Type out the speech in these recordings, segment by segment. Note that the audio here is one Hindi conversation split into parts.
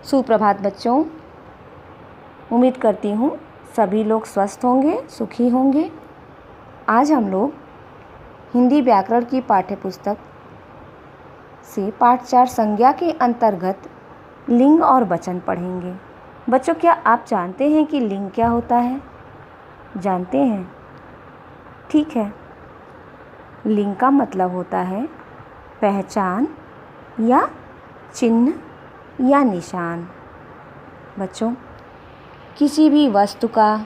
सुप्रभात बच्चों, उम्मीद करती हूँ सभी लोग स्वस्थ होंगे, सुखी होंगे। आज हम लोग हिंदी व्याकरण की पाठ्यपुस्तक से पाठ 4 संज्ञा के अंतर्गत लिंग और वचन पढ़ेंगे। बच्चों, क्या आप जानते हैं कि लिंग क्या होता है? जानते हैं? ठीक है। लिंग का मतलब होता है पहचान या चिन्ह या निशान। बच्चों, किसी भी वस्तु का,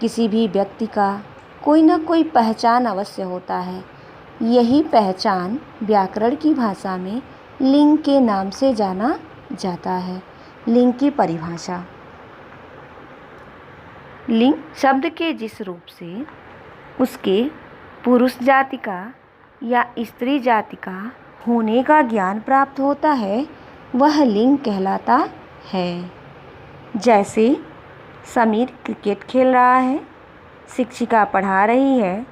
किसी भी व्यक्ति का कोई ना कोई पहचान अवश्य होता है। यही पहचान व्याकरण की भाषा में लिंग के नाम से जाना जाता है। लिंग की परिभाषा। लिंग शब्द के जिस रूप से उसके पुरुष जाति का या स्त्री जाति का होने का ज्ञान प्राप्त होता है, वह लिंग कहलाता है। जैसे समीर क्रिकेट खेल रहा है, शिक्षिका पढ़ा रही है,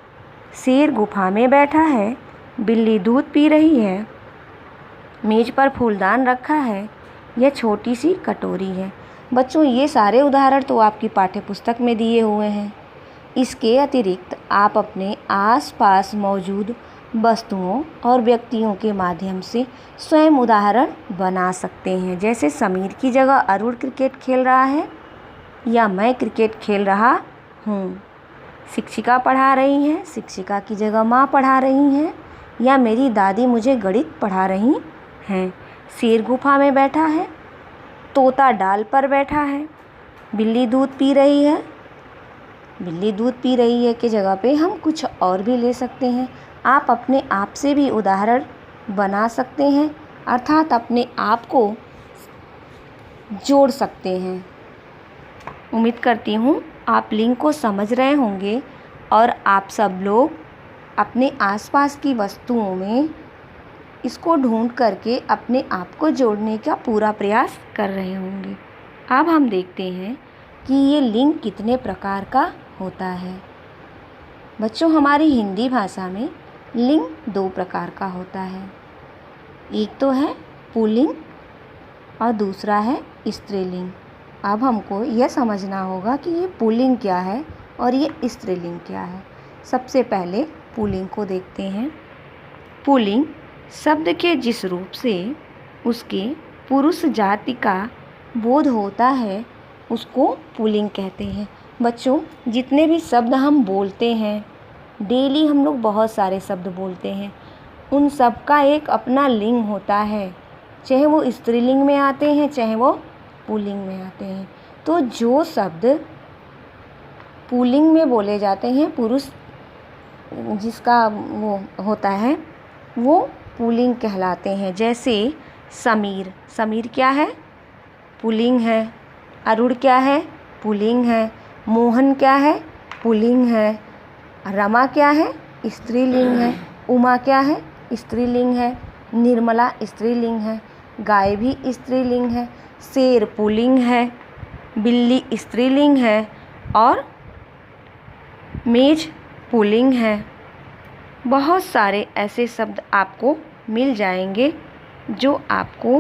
शेर गुफा में बैठा है, बिल्ली दूध पी रही है, मेज पर फूलदान रखा है, यह छोटी सी कटोरी है। बच्चों, ये सारे उदाहरण तो आपकी पाठ्यपुस्तक में दिए हुए हैं। इसके अतिरिक्त आप अपने आसपास मौजूद वस्तुओं और व्यक्तियों के माध्यम से स्वयं उदाहरण बना सकते हैं। जैसे समीर की जगह अरुण क्रिकेट खेल रहा है या मैं क्रिकेट खेल रहा हूँ। शिक्षिका पढ़ा रही हैं, शिक्षिका की जगह माँ पढ़ा रही हैं, या मेरी दादी मुझे गणित पढ़ा रही हैं। शेर गुफा में बैठा है, तोता डाल पर बैठा है, बिल्ली दूध पी रही है। बिल्ली दूध पी रही है की जगह पे हम कुछ और भी ले सकते हैं। आप अपने आप से भी उदाहरण बना सकते हैं, अर्थात अपने आप को जोड़ सकते हैं। उम्मीद करती हूँ आप लिंग को समझ रहे होंगे और आप सब लोग अपने आसपास की वस्तुओं में इसको ढूंढ करके अपने आप को जोड़ने का पूरा प्रयास कर रहे होंगे। अब हम देखते हैं कि ये लिंग कितने प्रकार का होता है। बच्चों, हमारी हिंदी भाषा में लिंग 2 प्रकार का होता है। एक तो है पुल्लिंग और दूसरा है स्त्रीलिंग। अब हमको यह समझना होगा कि ये पुल्लिंग क्या है और ये स्त्रीलिंग क्या है। सबसे पहले पुल्लिंग को देखते हैं। पुल्लिंग शब्द के जिस रूप से उसके पुरुष जाति का बोध होता है, उसको पुल्लिंग कहते हैं। बच्चों, जितने भी शब्द हम बोलते हैं, डेली हम लोग बहुत सारे शब्द बोलते हैं, उन सब का एक अपना लिंग होता है। चाहे वो स्त्रीलिंग में आते हैं, चाहे वो पुल्लिंग में आते हैं। तो जो शब्द पुल्लिंग में बोले जाते हैं, पुरुष जिसका वो होता है, वो पुल्लिंग कहलाते हैं। जैसे समीर, समीर क्या है? पुल्लिंग है। अरुण क्या है? पुल्लिंग है। मोहन क्या है? पुल्लिंग है। रमा क्या है? स्त्रीलिंग है। उमा क्या है? स्त्रीलिंग है। निर्मला स्त्रीलिंग है। गाय भी स्त्रीलिंग है। शेर पुल्लिंग है। बिल्ली स्त्रीलिंग है और मेज पुल्लिंग है। बहुत सारे ऐसे शब्द आपको मिल जाएंगे जो आपको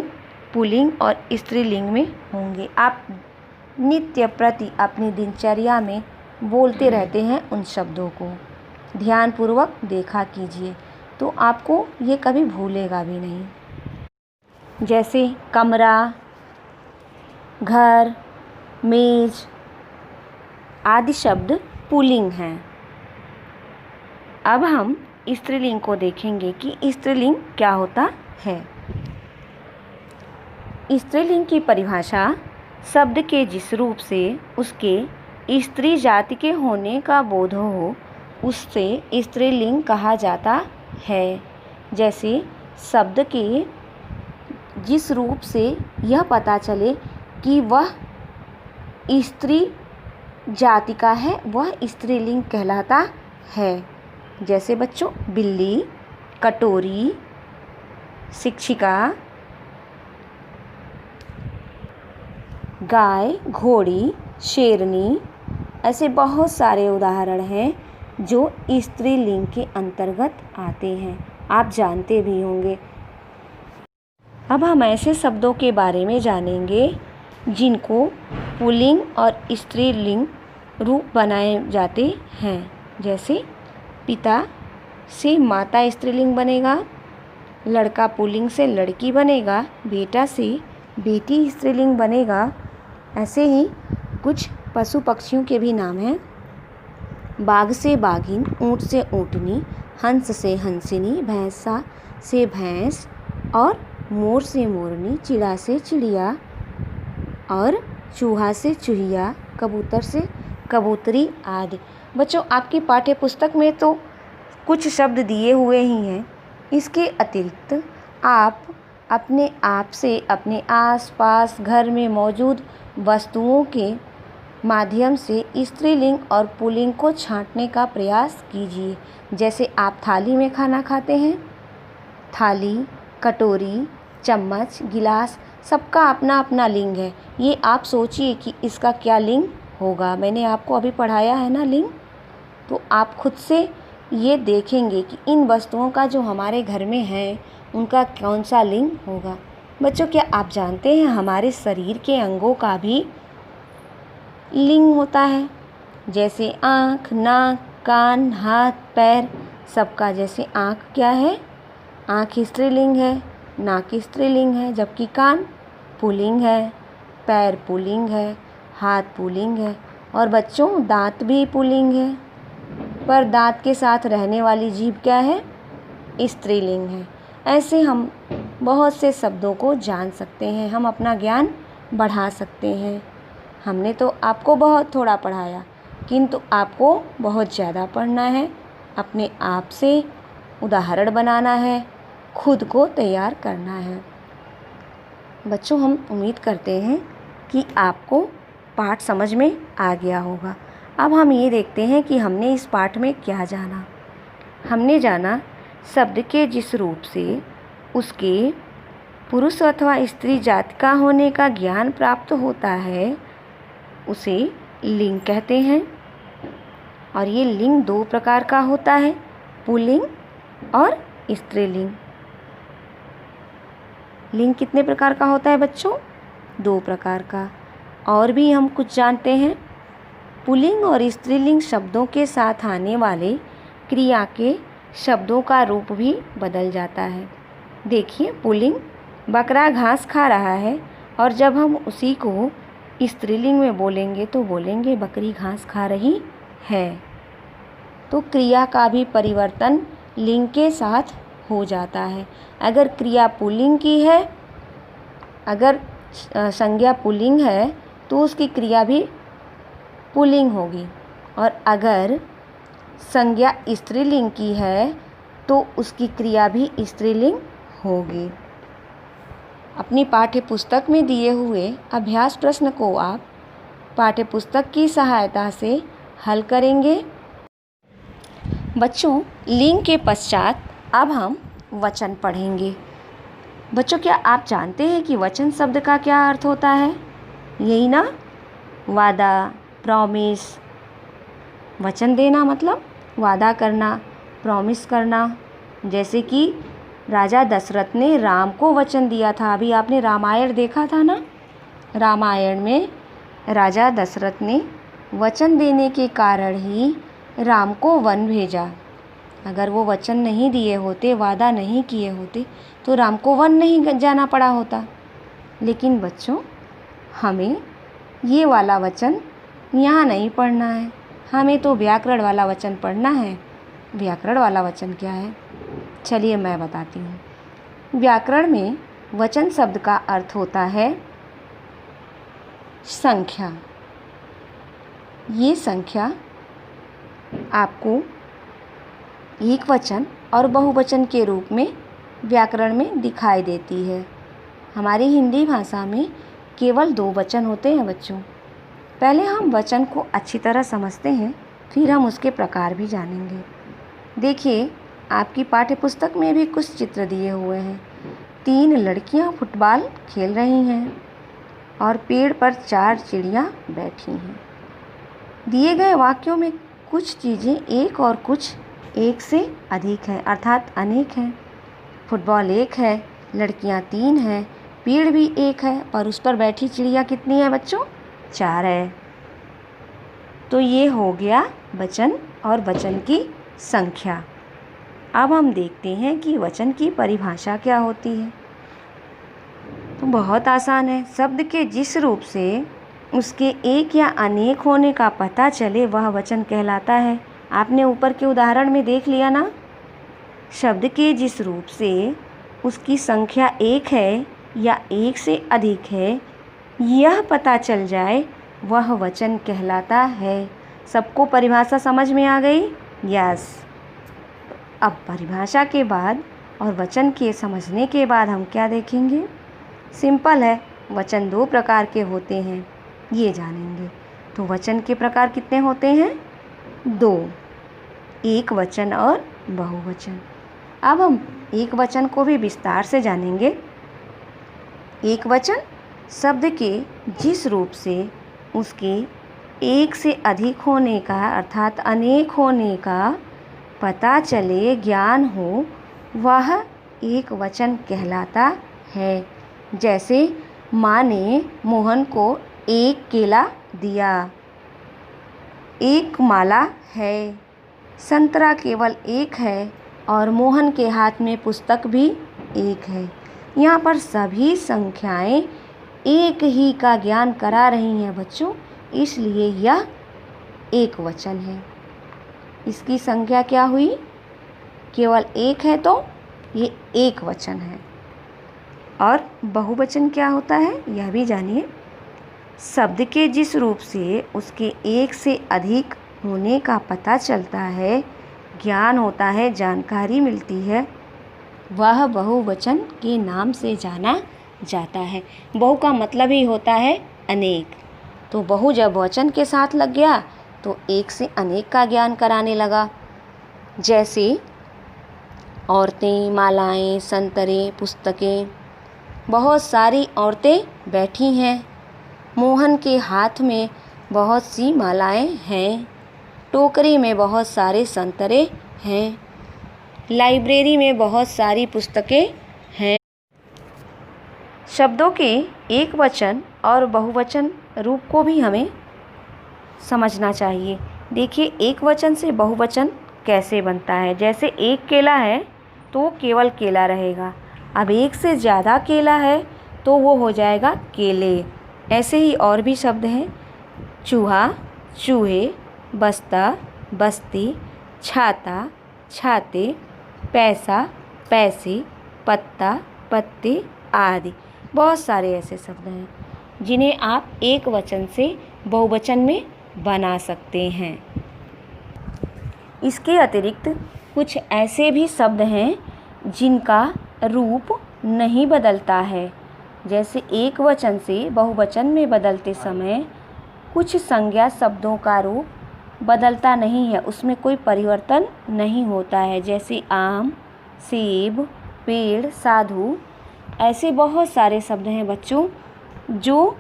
पुल्लिंग और स्त्रीलिंग में होंगे। आप नित्य प्रति अपनी दिनचर्या में बोलते रहते हैं उन शब्दों को। ध्यानपूर्वक देखा कीजिए तो आपको ये कभी भूलेगा भी नहीं। जैसे कमरा, घर, मेज आदि शब्द पुल्लिंग हैं। अब हम स्त्रीलिंग को देखेंगे कि स्त्रीलिंग क्या होता है। स्त्रीलिंग की परिभाषा शब्द के जिस रूप से उसके स्त्री जाति के होने का बोध हो, उससे स्त्रीलिंग कहा जाता है। जैसे शब्द के जिस रूप से यह पता चले कि वह स्त्री जाति का है, वह स्त्रीलिंग कहलाता है। जैसे बच्चों, बिल्ली, कटोरी, शिक्षिका, गाय, घोड़ी, शेरनी, ऐसे बहुत सारे उदाहरण हैं जो स्त्रीलिंग के अंतर्गत आते हैं। आप जानते भी होंगे। अब हम ऐसे शब्दों के बारे में जानेंगे जिनको पुल्लिंग और स्त्रीलिंग रूप बनाए जाते हैं। जैसे पिता से माता स्त्रीलिंग बनेगा, लड़का पुल्लिंग से लड़की बनेगा, बेटा से बेटी स्त्रीलिंग बनेगा। ऐसे ही कुछ पशु पक्षियों के भी नाम हैं। बाघ से बाघिन, ऊँट से ऊँटनी, हंस से हंसिनी, भैंसा से भैंस और मोर से मोरनी, चिड़ा से चिड़िया और चूहा से चूहिया, कबूतर से कबूतरी आदि। बच्चों, आपकी पाठ्य पुस्तक में तो कुछ शब्द दिए हुए ही हैं। इसके अतिरिक्त आप अपने आप से अपने आसपास घर में मौजूद वस्तुओं के माध्यम से स्त्रीलिंग और पुल्लिंग को छांटने का प्रयास कीजिए। जैसे आप थाली में खाना खाते हैं, थाली, कटोरी, चम्मच, गिलास, सबका अपना अपना लिंग है। ये आप सोचिए कि इसका क्या लिंग होगा। मैंने आपको अभी पढ़ाया है ना लिंग, तो आप खुद से ये देखेंगे कि इन वस्तुओं का जो हमारे घर में है उनका कौन सा लिंग होगा। बच्चों, क्या आप जानते हैं हमारे शरीर के अंगों का भी लिंग होता है? जैसे आँख, नाक, कान, हाथ, पैर, सबका। जैसे आँख क्या है? आँख स्त्रीलिंग है, नाक स्त्रीलिंग है, जबकि कान पुल्लिंग है, पैर पुल्लिंग है, हाथ पुल्लिंग है। और बच्चों, दांत भी पुल्लिंग है, पर दांत के साथ रहने वाली जीभ क्या है? स्त्रीलिंग है। ऐसे हम बहुत से शब्दों को जान सकते हैं, हम अपना ज्ञान बढ़ा सकते हैं। हमने तो आपको बहुत थोड़ा पढ़ाया, किंतु आपको बहुत ज़्यादा पढ़ना है। अपने आप से उदाहरण बनाना है, खुद को तैयार करना है। बच्चों, हम उम्मीद करते हैं कि आपको पाठ समझ में आ गया होगा। अब हम ये देखते हैं कि हमने इस पाठ में क्या जाना। हमने जाना शब्द के जिस रूप से उसके पुरुष अथवा स्त्री जाति का होने का ज्ञान प्राप्त होता है उसे लिंग कहते हैं। और ये लिंग दो प्रकार का होता है, पुल्लिंग और स्त्रीलिंग। लिंग कितने प्रकार का होता है बच्चों? दो प्रकार का। और भी हम कुछ जानते हैं। पुल्लिंग और स्त्रीलिंग शब्दों के साथ आने वाले क्रिया के शब्दों का रूप भी बदल जाता है। देखिए, पुल्लिंग बकरा घास खा रहा है, और जब हम उसी को स्त्रीलिंग में बोलेंगे तो बोलेंगे बकरी घास खा रही है। तो क्रिया का भी परिवर्तन लिंग के साथ हो जाता है। अगर क्रिया पुल्लिंग की है, अगर संज्ञा पुल्लिंग है तो उसकी क्रिया भी पुल्लिंग होगी, और अगर संज्ञा स्त्रीलिंग की है तो उसकी क्रिया भी स्त्रीलिंग होगी। अपनी पाठ्य पुस्तक में दिए हुए अभ्यास प्रश्न को आप पाठ्य पुस्तक की सहायता से हल करेंगे। बच्चों, लिंग के पश्चात अब हम वचन पढ़ेंगे। बच्चों, क्या आप जानते हैं कि वचन शब्द का क्या अर्थ होता है? यही ना, वादा, प्रॉमिस। वचन देना मतलब वादा करना, प्रॉमिस करना। जैसे कि राजा दशरथ ने राम को वचन दिया था। अभी आपने रामायण देखा था ना? रामायण में राजा दशरथ ने वचन देने के कारण ही राम को वन भेजा। अगर वो वचन नहीं दिए होते, वादा नहीं किए होते, तो राम को वन नहीं जाना पड़ा होता। लेकिन बच्चों, हमें ये वाला वचन यहाँ नहीं पढ़ना है, हमें तो व्याकरण वाला वचन पढ़ना है। व्याकरण वाला वचन क्या है? चलिए मैं बताती हूँ। व्याकरण में वचन शब्द का अर्थ होता है संख्या। ये संख्या आपको एक वचन और बहुवचन के रूप में व्याकरण में दिखाई देती है। हमारी हिंदी भाषा में केवल दो वचन होते हैं बच्चों। पहले हम वचन को अच्छी तरह समझते हैं, फिर हम उसके प्रकार भी जानेंगे। देखिए, आपकी पाठ्य पुस्तक में भी कुछ चित्र दिए हुए हैं। 3 लड़कियां फुटबॉल खेल रही हैं और पेड़ पर 4 चिड़ियां बैठी हैं। दिए गए वाक्यों में कुछ चीज़ें एक और कुछ एक से अधिक हैं, अर्थात अनेक हैं। फुटबॉल एक है, लड़कियां 3 हैं, पेड़ भी 1 है, और उस पर बैठी चिड़िया कितनी है बच्चों? 4 है। तो ये हो गया वचन और वचन की संख्या। अब हम देखते हैं कि वचन की परिभाषा क्या होती है। तो बहुत आसान है। शब्द के जिस रूप से उसके एक या अनेक होने का पता चले वह वचन कहलाता है। आपने ऊपर के उदाहरण में देख लिया ना, शब्द के जिस रूप से उसकी संख्या 1 है या 1 से अधिक है, यह पता चल जाए वह वचन कहलाता है। सबको परिभाषा समझ में आ गई? यस। अब परिभाषा के बाद और वचन के समझने के बाद हम क्या देखेंगे? सिंपल है, वचन 2 प्रकार के होते हैं, ये जानेंगे। तो वचन के प्रकार कितने होते हैं? 2, एक वचन और बहुवचन। अब हम एक वचन को भी विस्तार से जानेंगे। एक वचन शब्द के जिस रूप से उसके एक से अधिक होने का अर्थात अनेक होने का पता चले, ज्ञान हो, वह एक वचन कहलाता है। जैसे माँ ने मोहन को 1 केला दिया, 1 माला है, संतरा केवल 1 है और मोहन के हाथ में पुस्तक भी 1 है। यहाँ पर सभी संख्याएं एक ही का ज्ञान करा रही हैं बच्चों, इसलिए यह एक वचन है। इसकी संख्या क्या हुई? केवल 1 है, तो ये एक वचन है। और बहुवचन क्या होता है यह भी जानिए। शब्द के जिस रूप से उसके एक से अधिक होने का पता चलता है, ज्ञान होता है, जानकारी मिलती है, वह बहुवचन के नाम से जाना जाता है। बहु का मतलब ही होता है अनेक। तो बहु जब वचन के साथ लग गया तो एक से अनेक का ज्ञान कराने लगा। जैसे औरतें, मालाएं, संतरे, पुस्तकें। बहुत सारी औरतें बैठी हैं। मोहन के हाथ में बहुत सी मालाएं हैं। टोकरी में बहुत सारे संतरे हैं। लाइब्रेरी में बहुत सारी पुस्तकें हैं। शब्दों के एक वचन और बहुवचन रूप को भी हमें समझना चाहिए। देखिए, एक वचन से बहुवचन कैसे बनता है। जैसे 1 केला है तो केवल केला रहेगा। अब 1 से ज़्यादा केला है तो वो हो जाएगा केले। ऐसे ही और भी शब्द हैं। चूहा, चूहे, बस्ता, बस्ती, छाता, छाते, पैसा, पैसे, पत्ता, पत्ते आदि। बहुत सारे ऐसे शब्द हैं जिन्हें आप एक वचन से बहुवचन में बना सकते हैं। इसके अतिरिक्त कुछ ऐसे भी शब्द हैं जिनका रूप नहीं बदलता है। जैसे एक वचन से बहुवचन में बदलते समय कुछ संज्ञा शब्दों का रूप बदलता नहीं है, उसमें कोई परिवर्तन नहीं होता है। जैसे आम, सेब, पेड़, साधु। ऐसे बहुत सारे शब्द हैं बच्चों जो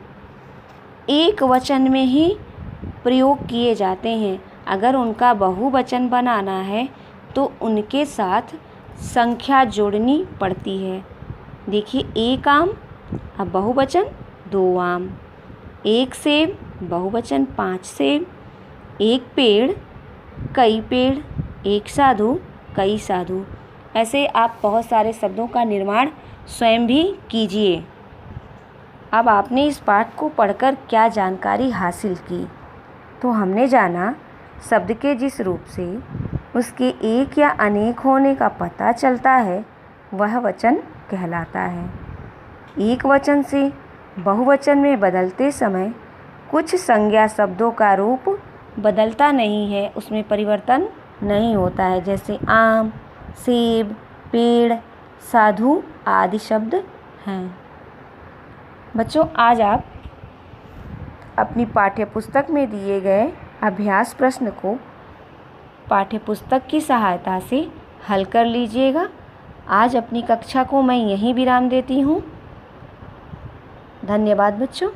एक वचन में ही प्रयोग किए जाते हैं। अगर उनका बहुवचन बनाना है तो उनके साथ संख्या जोड़नी पड़ती है। देखिए, 1 आम, अब बहुवचन 2 आम। 1 सेब, बहुवचन 5 सेब। 1 पेड़, कई पेड़। 1 साधु, कई साधु। ऐसे आप बहुत सारे शब्दों का निर्माण स्वयं भी कीजिए। अब आपने इस पाठ को पढ़कर क्या जानकारी हासिल की? तो हमने जाना शब्द के जिस रूप से उसके एक या अनेक होने का पता चलता है वह वचन कहलाता है। एक वचन से बहुवचन में बदलते समय कुछ संज्ञा शब्दों का रूप बदलता नहीं है, उसमें परिवर्तन नहीं होता है। जैसे आम, सेब, पेड़, साधु आदि शब्द हैं। बच्चों, आज आप अपनी पाठ्यपुस्तक में दिए गए अभ्यास प्रश्न को पाठ्यपुस्तक की सहायता से हल कर लीजिएगा। आज अपनी कक्षा को मैं यहीं विराम देती हूँ। धन्यवाद बच्चों।